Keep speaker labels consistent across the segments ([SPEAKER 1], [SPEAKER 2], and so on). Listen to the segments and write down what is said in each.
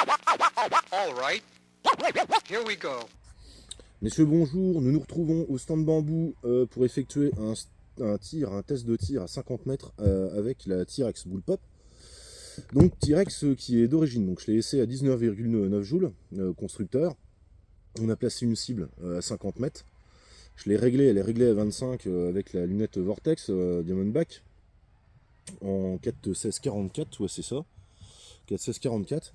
[SPEAKER 1] All right, here we go.
[SPEAKER 2] Messieurs, bonjour, nous nous retrouvons au stand bambou pour effectuer un test de tir à 50 mètres avec la T-Rex Bullpup. Donc T-Rex qui est d'origine, donc je l'ai laissé à 19,9 joules, constructeur. On a placé une cible à 50 mètres. Je l'ai réglée, elle est réglée à 25 avec la lunette Vortex Diamondback en 4-16-44, ouais c'est ça, 4-16-44.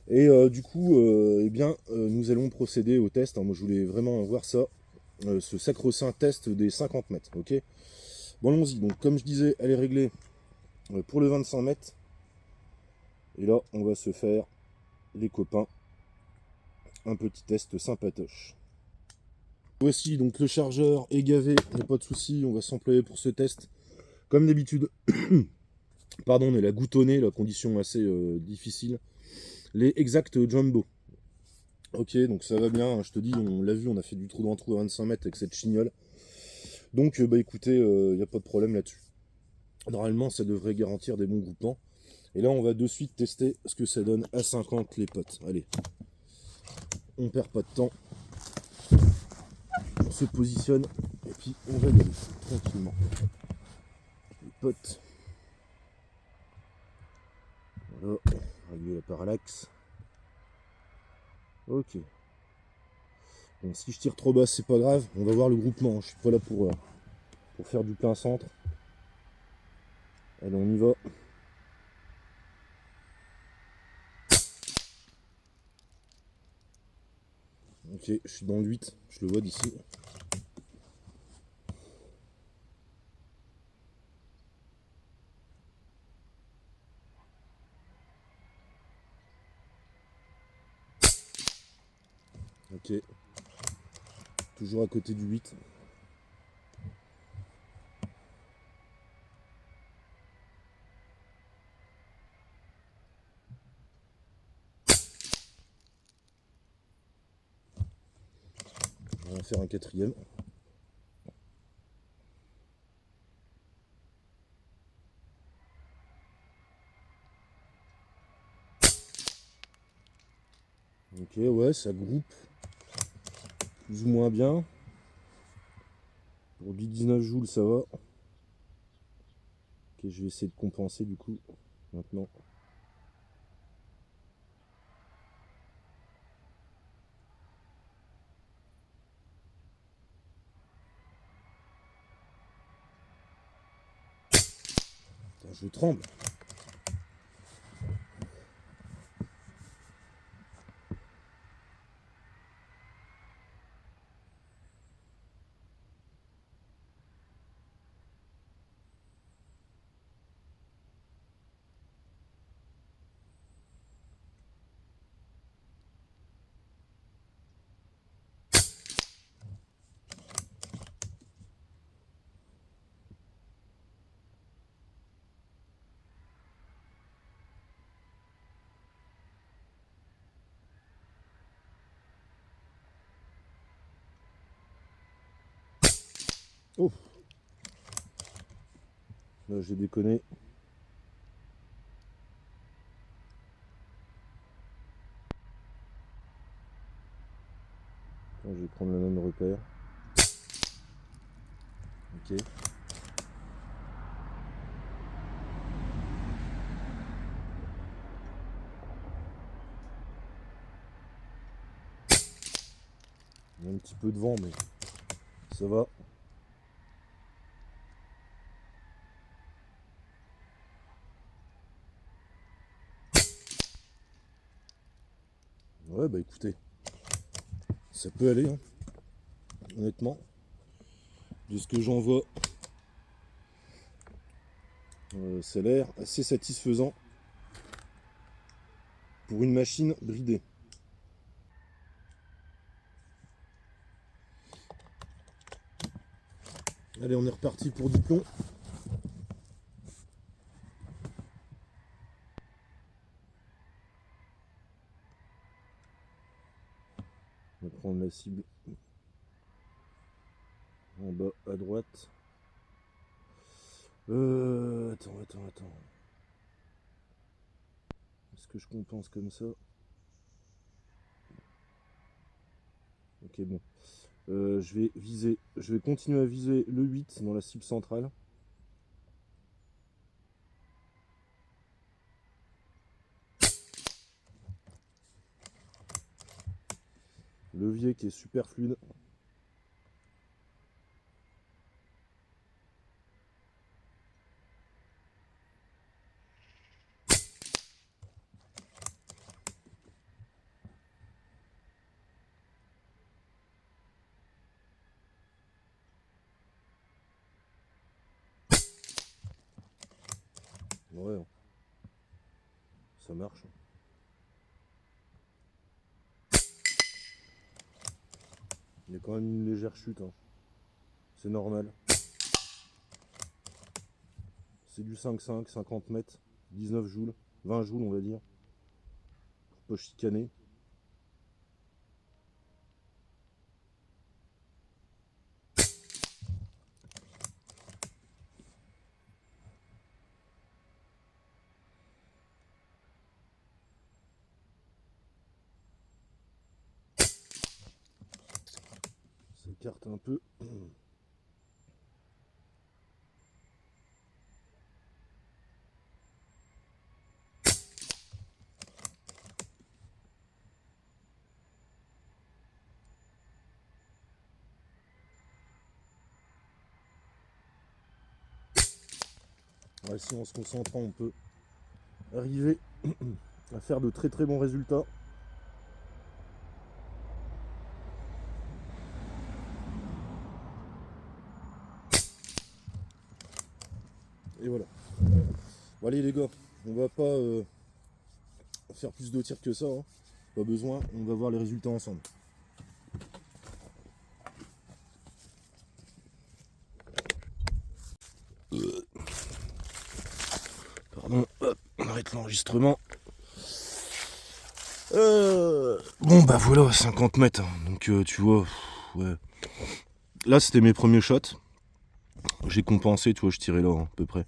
[SPEAKER 2] Et du coup, nous allons procéder au test. Moi, je voulais vraiment voir ça, ce sacro-saint test des 50 mètres. Ok. Bon, allons-y. Donc, comme je disais, elle est réglée pour le 25 mètres. Et là, on va se faire, les copains, un petit test sympatoche. Voici donc le chargeur est gavé, il n'y a pas de souci. On va s'employer pour ce test. Comme d'habitude, pardon, on est la goutonnée, la condition assez difficile. Les Exact Jumbo. Ok, donc ça va bien, hein, je te dis, on l'a vu, on a fait du trou dans trou à 25 mètres avec cette chignole. Donc bah écoutez, il n'y a pas de problème là-dessus. Normalement, ça devrait garantir des bons groupements. Et là, on va de suite tester ce que ça donne à 50 les potes. Allez, on perd pas de temps. On se positionne et puis on va y aller tranquillement. Les potes. Voilà, régler la parallaxe. Ok. Bon, si je tire trop bas, c'est pas grave. On va voir le groupement. Je suis pas là pour faire du plein centre. Allez, on y va. Ok, je suis dans le 8. Je le vois d'ici. Ok. Toujours à côté du 8. On va faire un quatrième. Ok, ouais, ça groupe plus ou moins bien. Pour du 19 joules, ça va. Ok, je vais essayer de compenser du coup, maintenant. Putain, je tremble. Oh, là j'ai déconné. Attends, je vais prendre le même repère. Ok. Il y a un petit peu de vent, mais ça va. Ouais, bah écoutez, ça peut aller, hein, honnêtement. De ce que j'en vois, ça a l'air assez satisfaisant pour une machine bridée. Allez, on est reparti pour du plomb. On va prendre la cible en bas à droite. Attends. Est-ce que je compense comme ça? Ok, bon. Je vais continuer à viser le 8 dans la cible centrale. Levier qui est super fluide. Ouais, ça marche. Il y a quand même une légère chute, hein. C'est normal. C'est du 5,5, 50 mètres, 19 joules, 20 joules on va dire. Pas chicaner. Ça écarte un peu. Ouais, si en se concentrant, on peut arriver à faire de très très bons résultats. Et voilà. Bon, allez les gars, on va pas faire plus de tirs que ça, hein. Pas besoin, on va voir les résultats ensemble. Pardon, hop, on arrête l'enregistrement. Bon bah voilà, 50 mètres, hein. Donc tu vois, ouais. Là c'était mes premiers shots. J'ai compensé, tu vois, je tirais là hein, à peu près.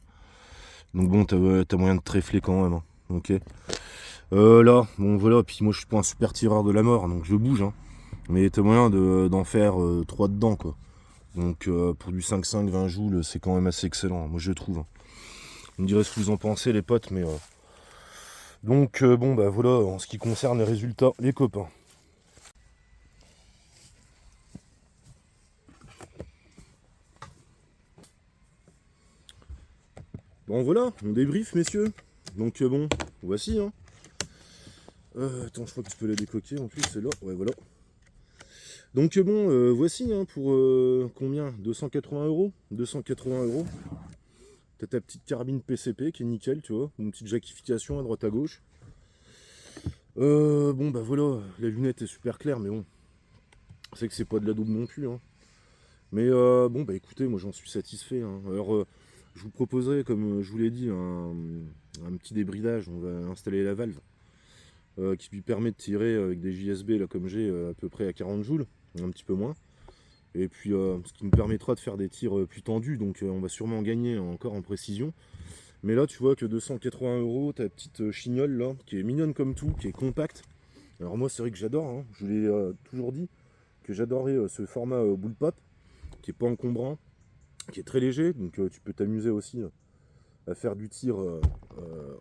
[SPEAKER 2] Donc bon, t'as moyen de tréfler quand même, hein. Ok. Là, bon voilà, puis moi je suis pas un super tireur de la mort, donc je bouge, hein. Mais t'as moyen d'en faire 3 dedans, quoi. Donc pour du 5,5, 20 joules, c'est quand même assez excellent, moi je trouve. Vous me direz ce que vous en pensez les potes, mais... Donc bon bah voilà, en ce qui concerne les résultats, les copains. Bon voilà, on débrief messieurs. Donc bon, voici hein. Attends, je crois que tu peux la décoquer en plus, c'est là, ouais voilà. Donc bon, voici hein, pour combien 280 €. 280 €. T'as ta petite carabine PCP qui est nickel, tu vois. Une petite jackification à droite à gauche. Bon bah voilà, la lunette est super claire, mais bon. C'est que c'est pas de la double non plus. Hein. Mais bon bah écoutez, moi j'en suis satisfait. Hein. Alors je vous proposerai, comme je vous l'ai dit, un petit débridage. On va installer la valve. Qui lui permet de tirer avec des JSB là comme j'ai à peu près à 40 joules, un petit peu moins. Et puis ce qui me permettra de faire des tirs plus tendus, donc on va sûrement gagner encore en précision. Mais là tu vois que 280 €, ta petite chignole là, qui est mignonne comme tout, qui est compacte. Alors moi c'est vrai que j'adore, hein. Je l'ai toujours dit que j'adorais ce format bullpup, qui est pas encombrant, qui est très léger, donc tu peux t'amuser aussi à faire du tir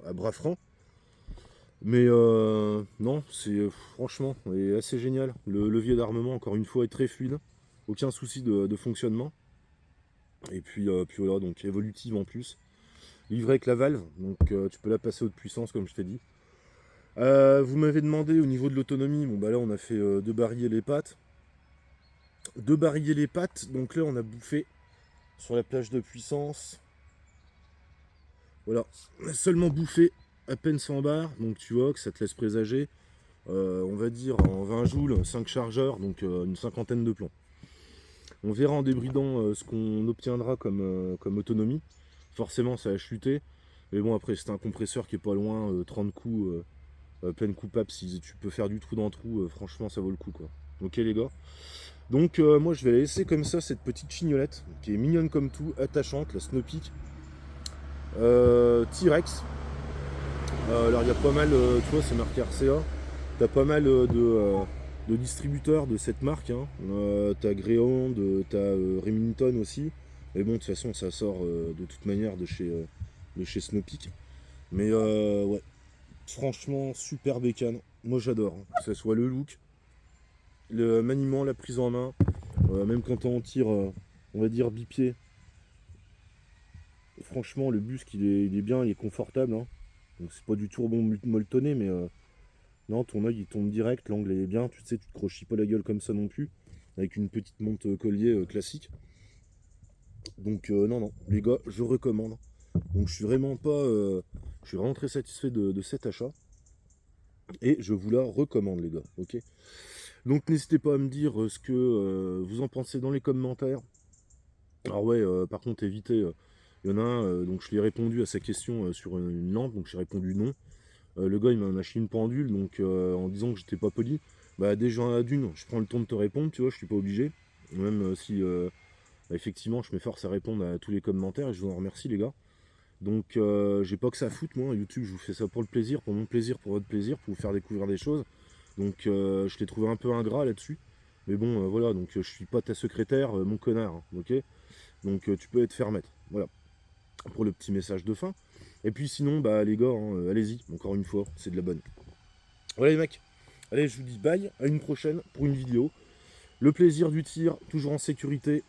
[SPEAKER 2] à bras francs. Mais non, c'est franchement est assez génial. Le levier d'armement, encore une fois, est très fluide. Aucun souci de fonctionnement. Et puis voilà, donc évolutive en plus. Livré avec la valve, donc tu peux la passer haute puissance comme je t'ai dit. Vous m'avez demandé au niveau de l'autonomie, bon bah là on a fait 2 barilles les pattes. 2 barilles les pattes, donc là on a bouffé sur la plage de puissance. Voilà, on a seulement bouffé à peine 100 bars, donc tu vois que ça te laisse présager. On va dire en 20 joules, 5 chargeurs, donc une cinquantaine de plombs. On verra en débridant ce qu'on obtiendra comme autonomie. Forcément ça a chuté, mais bon après c'est un compresseur qui est pas loin, 30 coups, pleine coupable, si tu peux faire du trou dans trou, franchement ça vaut le coup quoi. Ok les gars. Donc moi je vais la laisser comme ça, cette petite chignolette, qui est mignonne comme tout, attachante, la Snowpeak. T-Rex. Alors il y a pas mal, tu vois c'est marqué RCA. T'as pas mal de distributeurs de cette marque. Hein. T'as Greyhound, t'as Remington aussi. Mais bon, de toute façon, ça sort de toute manière de chez Snowpeak. Mais ouais, franchement, super bécane. Moi, j'adore. Hein. Que ce soit le look, le maniement, la prise en main. Même quand on tire, on va dire, bipied. Franchement, le busque, il est bien, il est confortable. Hein. Donc, c'est pas du tout bon molletonné, mais non, ton œil, il tombe direct. L'angle est bien. Tu sais, tu te crochis pas la gueule comme ça non plus. Avec une petite monte collier classique. Donc, non, les gars, je recommande. Donc, je suis vraiment pas. Je suis vraiment très satisfait de cet achat. Et je vous la recommande, les gars. Ok. Donc, n'hésitez pas à me dire ce que vous en pensez dans les commentaires. Alors, ouais, par contre, évitez. Il y en a un, donc je lui ai répondu à sa question sur une lampe, donc j'ai répondu non. Le gars il m'a acheté une pendule, donc en disant que j'étais pas poli. Bah déjà à d'une, je prends le temps de te répondre, tu vois, je suis pas obligé. Même si bah, effectivement je m'efforce à répondre à tous les commentaires et je vous en remercie les gars. Donc j'ai pas que ça à foutre moi, YouTube je vous fais ça pour le plaisir, pour mon plaisir, pour votre plaisir, pour vous faire découvrir des choses. Donc je l'ai trouvé un peu ingrat là-dessus. Mais bon voilà, donc je suis pas ta secrétaire, mon connard, hein, ok. Donc tu peux être fermette, voilà. Pour le petit message de fin. Et puis sinon, bah les gars, hein, allez-y, encore une fois, c'est de la bonne. Voilà les mecs, allez, je vous dis bye, à une prochaine pour une vidéo. Le plaisir du tir, toujours en sécurité.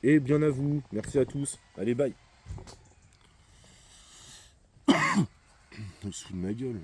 [SPEAKER 2] Et bien à vous, merci à tous, allez bye. Il se fout de ma gueule.